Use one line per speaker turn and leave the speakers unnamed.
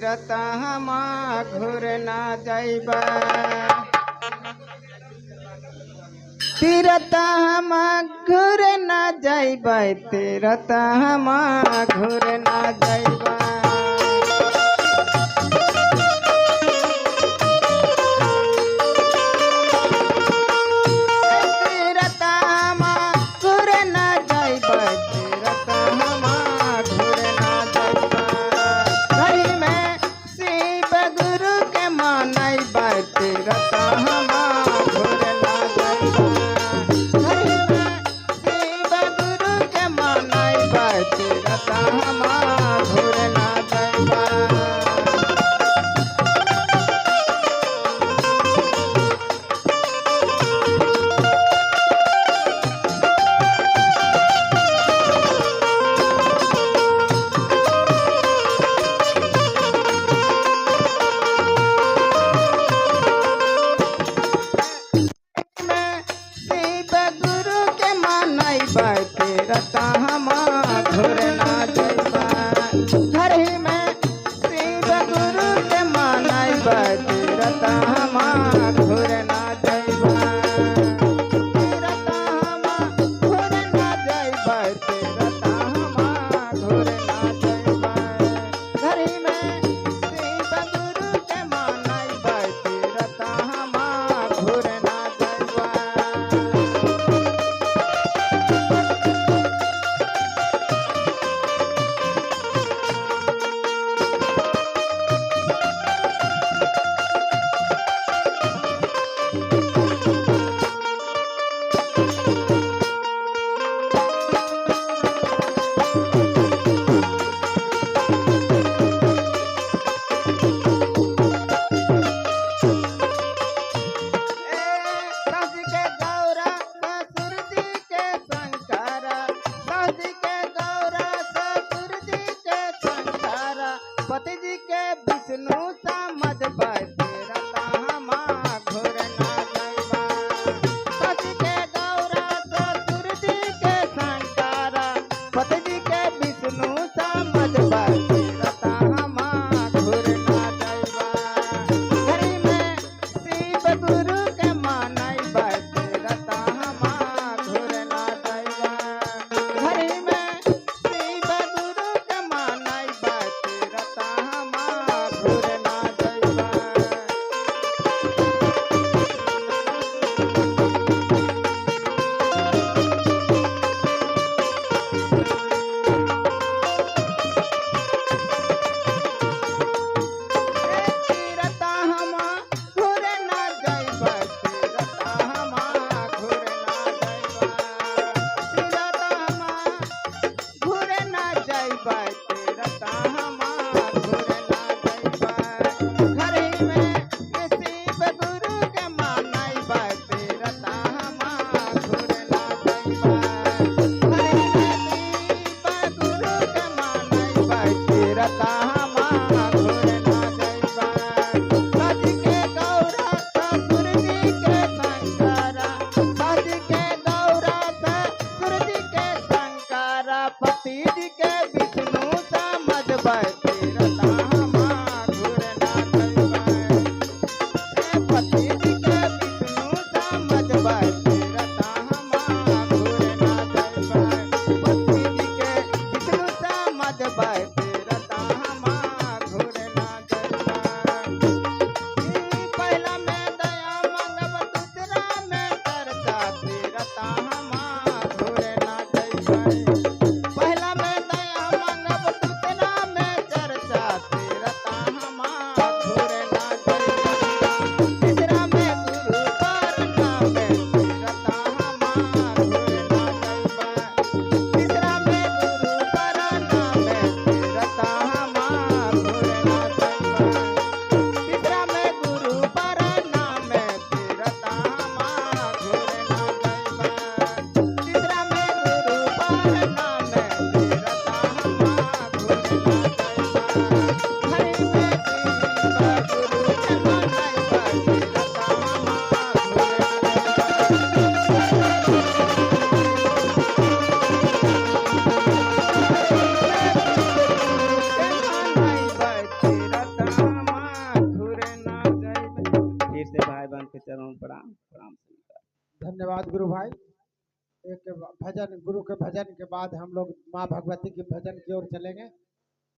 तीरता हमा घुर ना जाइबा तीरता हमा घुर ना जाइबा तीरता हमा घुर ना जाइबा तीरता हमा घुर ना जाइबा घर ही में शिव गुरु के मानैबा तीरता हमा घुर ना जाइबा तीरता हमा घुर ना जाइबा तीरता हमा घुर ना जाइबा घर ही में शिव गुरु के मानैबा तीरता हमा घुर ना जाइबा पति जी के विष्णु समझ तीरता हमा घुर ना जाइबा पति के गौरा ससुर जी के शंकर पति जी के विष्णु समझ तीरता हमा घुर ना जाइबा घर में शिव गुरु के मानैबा तीरता हमा घुर ना जाइबा घर में शिव गुरु के मानैबा तीरता हमा घुर ना जाइबा तीरता हमा घुर ना जाइबा तीरता हमा घुर ना जाइबा तीरता हमा घुर ना जाइबा तीरता हमा घुर ना जाइबा से भाई बहन के चरणों में प्रणाम प्रणाम स्वीकार।
धन्यवाद गुरु भाई। एक भजन, गुरु के भजन के बाद हम लोग माँ भगवती के भजन की ओर चलेंगे।